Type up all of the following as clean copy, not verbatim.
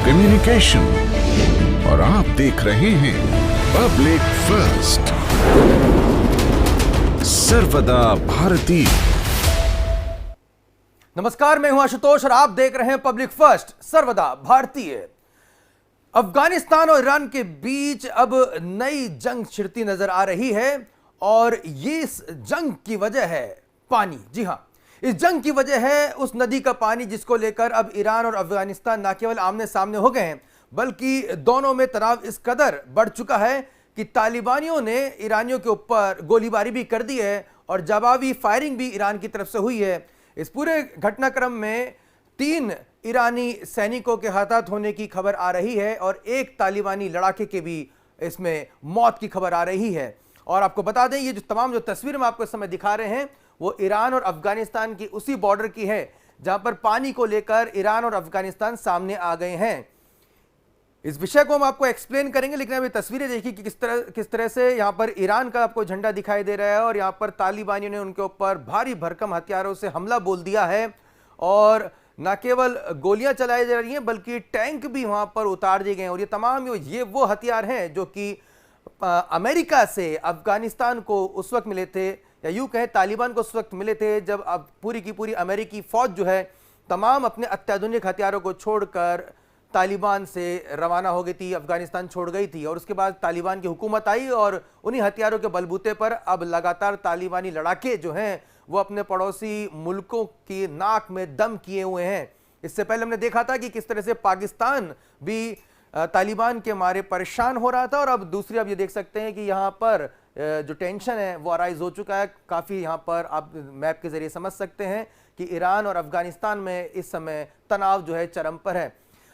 Communication और आप देख रहे हैं पब्लिक फर्स्ट, सर्वदा भारतीय। नमस्कार, मैं हूं आशुतोष और आप देख रहे हैं पब्लिक फर्स्ट, सर्वदा भारतीय। अफगानिस्तान और ईरान के बीच अब नई जंग छिड़ती नजर आ रही है और ये इस जंग की वजह है पानी। जी हां, इस जंग की वजह है उस नदी का पानी जिसको लेकर अब ईरान और अफगानिस्तान न केवल आमने सामने हो गए हैं बल्कि दोनों में तनाव इस कदर बढ़ चुका है कि तालिबानियों ने ईरानियों के ऊपर गोलीबारी भी कर दी है और जवाबी फायरिंग भी ईरान की तरफ से हुई है। इस पूरे घटनाक्रम में 3 ईरानी सैनिकों के हताहत होने की खबर आ रही है और एक तालिबानी लड़ाके के भी इसमें मौत की खबर आ रही है। और आपको बता दें, ये जो तमाम तस्वीर हम आपको इस समय दिखा रहे हैं वो ईरान और अफगानिस्तान की उसी बॉर्डर की है जहां पर पानी को लेकर ईरान और अफगानिस्तान सामने आ गए हैं। इस विषय को हम आपको एक्सप्लेन करेंगे, लेकिन अभी तस्वीरें देखिए कि किस तरह से यहां पर ईरान का आपको झंडा दिखाई दे रहा है और यहां पर तालिबानियों ने उनके ऊपर भारी भरकम हथियारों से हमला बोल दिया है और न केवल गोलियां चलाई जा रही हैं बल्कि टैंक भी वहां पर उतार दिए गए हैं। और ये तमाम ये वो हथियार हैं जो कि अमेरिका से अफगानिस्तान को उस वक्त मिले थे, या यूं कहें तालिबान को उस वक्त मिले थे जब अब पूरी की पूरी अमेरिकी फौज जो है तमाम अपने अत्याधुनिक हथियारों को छोड़कर तालिबान से रवाना हो गई थी, अफगानिस्तान छोड़ गई थी। और उसके बाद तालिबान की हुकूमत आई और उन्हीं हथियारों के बलबूते पर अब लगातार तालिबानी लड़ाके जो हैं वो अपने पड़ोसी मुल्कों की नाक में दम किए हुए हैं। इससे पहले हमने देखा था कि किस तरह से पाकिस्तान भी तालिबान के मारे परेशान हो रहा था और अब दूसरी आप ये देख सकते हैं कि यहाँ पर जो टेंशन है वो अराइज हो चुका है। काफ़ी यहाँ पर आप मैप के जरिए समझ सकते हैं कि ईरान और अफगानिस्तान में इस समय तनाव जो है चरम पर है।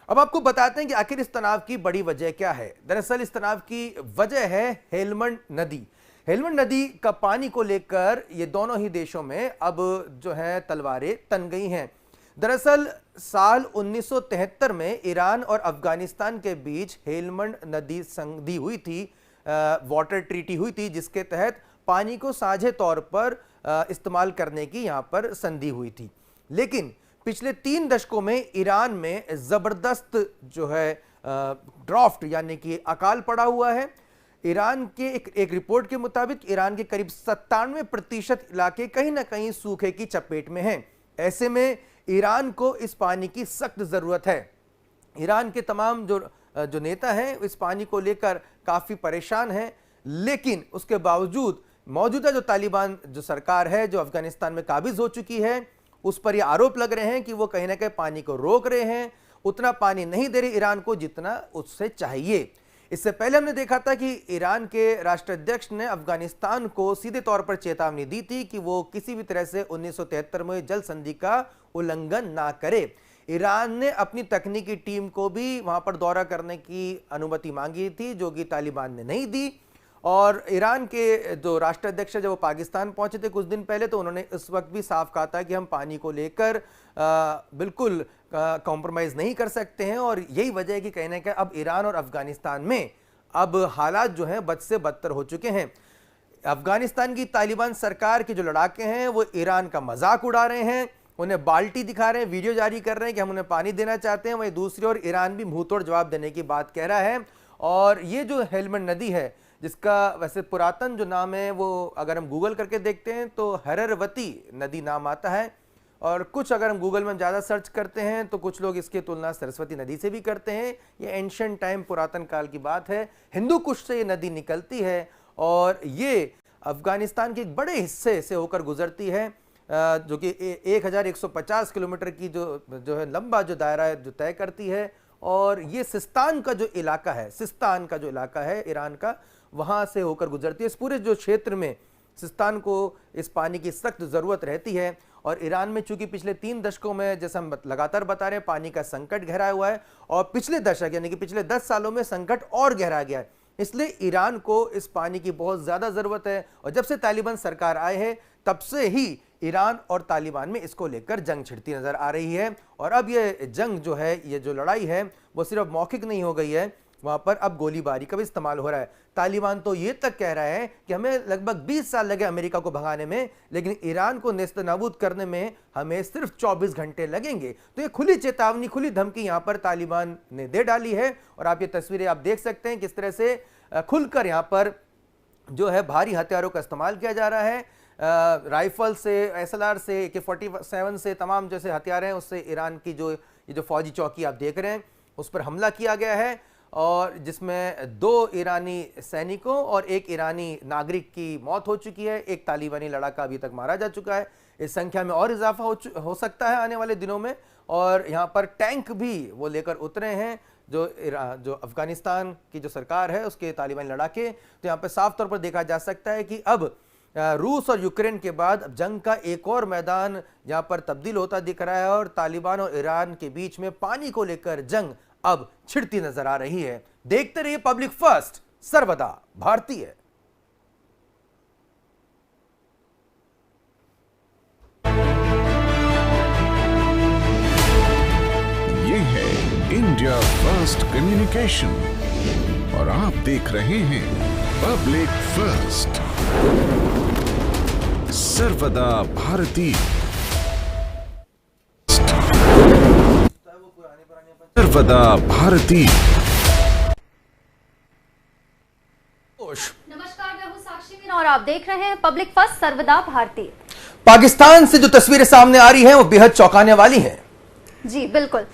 अब आपको बताते हैं कि आखिर इस तनाव की बड़ी वजह क्या है। दरअसल इस तनाव की वजह है हेलमंड नदी। हेलमंड नदी का पानी को लेकर ये दोनों ही देशों में अब जो है तलवारें तन गई हैं। दरअसल साल 1973 में ईरान और अफगानिस्तान के बीच हेलमंड नदी संधि हुई थी, वाटर ट्रीटी हुई थी, जिसके तहत पानी को साझे तौर पर इस्तेमाल करने की यहां पर संधि हुई थी। लेकिन पिछले 3 दशकों में ईरान में जबरदस्त जो है ड्राफ्ट यानी कि अकाल पड़ा हुआ है। ईरान के एक रिपोर्ट के मुताबिक ईरान के करीब 97% इलाके कहीं ना कहीं सूखे की चपेट में हैं। ऐसे में ईरान को इस पानी की सख्त जरूरत है। ईरान के तमाम जो नेता हैं इस पानी को लेकर काफी परेशान हैं, लेकिन उसके बावजूद मौजूदा जो तालिबान जो सरकार है जो अफगानिस्तान में काबिज हो चुकी है उस पर यह आरोप लग रहे हैं कि वो कहीं ना कहीं पानी को रोक रहे हैं, उतना पानी नहीं दे रहे ईरान को जितना उससे चाहिए। इससे पहले हमने देखा था कि ईरान के राष्ट्राध्यक्ष ने अफगानिस्तान को सीधे तौर पर चेतावनी दी थी कि वो किसी भी तरह से 1973 में जल संधि का उल्लंघन ना करे। ईरान ने अपनी तकनीकी टीम को भी वहां पर दौरा करने की अनुमति मांगी थी जो कि तालिबान ने नहीं दी। और ईरान के जो राष्ट्राध्यक्ष जब वो पाकिस्तान पहुंचे थे कुछ दिन पहले तो उन्होंने इस वक्त भी साफ कहा था कि हम पानी को लेकर बिल्कुल कॉम्प्रोमाइज नहीं कर सकते हैं। और यही वजह है कि कहीं ना कहीं अब ईरान और अफगानिस्तान में अब हालात जो हैं बद से बदतर हो चुके हैं। अफगानिस्तान की तालिबान सरकार के जो लड़ाके हैं वो ईरान का मजाक उड़ा रहे हैं, उन्हें बाल्टी दिखा रहे हैं, वीडियो जारी कर रहे हैं कि हम उन्हें पानी देना चाहते हैं। वहीं दूसरी ओर ईरान भी मुंह तोड़ जवाब देने की बात कह रहा है। और ये जो हेलमंड नदी है जिसका वैसे पुरातन जो नाम है वो अगर हम गूगल करके देखते हैं तो हररवती नदी नाम आता है, और कुछ अगर हम गूगल में ज़्यादा सर्च करते हैं तो कुछ लोग इसकी तुलना सरस्वती नदी से भी करते हैं। ये एंशिएंट टाइम पुरातन काल की बात है, हिंदू कुश से ये नदी निकलती है और ये अफगानिस्तान के एक बड़े हिस्से से होकर गुजरती है जो कि 1150 किलोमीटर की जो है लंबा जो दायरा है जो तय करती है। और ये सिस्तान का जो इलाका है, सिस्तान का जो इलाका है ईरान का, वहां से होकर गुजरती है। इस पूरे जो क्षेत्र में सिस्तान को इस पानी की सख्त जरूरत रहती है। और ईरान में चूंकि पिछले 3 दशकों में जैसा हम लगातार बता रहे हैं पानी का संकट गहराया हुआ है और पिछले दशक यानी कि पिछले 10 सालों में संकट और गहरा गया है, इसलिए ईरान को इस पानी की बहुत ज्यादा जरूरत है। और जब से तालिबान सरकार आए हैं तब से ही ईरान और तालिबान में इसको लेकर जंग छिड़ती नजर आ रही है। और अब ये जंग जो है, ये जो लड़ाई है वो सिर्फ मौखिक नहीं हो गई है वहां पर अब गोलीबारी का भी इस्तेमाल हो रहा है। तालिबान तो ये तक कह रहा है कि हमें लगभग 20 साल लगे अमेरिका को भगाने में, लेकिन ईरान को नेस्तनाबूद करने में हमें सिर्फ 24 घंटे लगेंगे। तो ये खुली चेतावनी, खुली धमकी यहां पर तालिबान ने दे डाली है। और आप ये तस्वीरें आप देख सकते हैं किस तरह से खुलकर यहां पर जो है भारी हथियारों का इस्तेमाल किया जा रहा है। राइफल से, SLR से, AK-47 से, तमाम जैसे हथियार हैं उससे ईरान की ये जो फौजी चौकी आप देख रहे हैं उस पर हमला किया गया है, और जिसमें 2 ईरानी सैनिकों और 1 ईरानी नागरिक की मौत हो चुकी है। एक तालिबानी लड़ाका अभी तक मारा जा चुका है। इस संख्या में और इजाफा हो सकता है आने वाले दिनों में। और यहाँ पर टैंक भी वो लेकर उतरे हैं जो अफगानिस्तान की जो सरकार है उसके तालिबानी लड़ाके। तो यहाँ पर साफ तौर पर देखा जा सकता है कि अब रूस और यूक्रेन के बाद अब जंग का एक और मैदान यहाँ पर तब्दील होता दिख रहा है, और तालिबान और ईरान के बीच में पानी को लेकर जंग अब छिड़ती नजर आ रही है। देखते रहिए पब्लिक फर्स्ट, सर्वदा भारतीय। ये है इंडिया फर्स्ट कम्युनिकेशन और आप देख रहे हैं पब्लिक फर्स्ट, सर्वदा भारतीय, सर्वदा भारतीय। नमस्कार, मैं हूं साक्षी मीना और आप देख रहे हैं पब्लिक फर्स्ट, सर्वदा भारतीय। पाकिस्तान से जो तस्वीरें सामने आ रही हैं वो बेहद चौंकाने वाली हैं। जी बिल्कुल।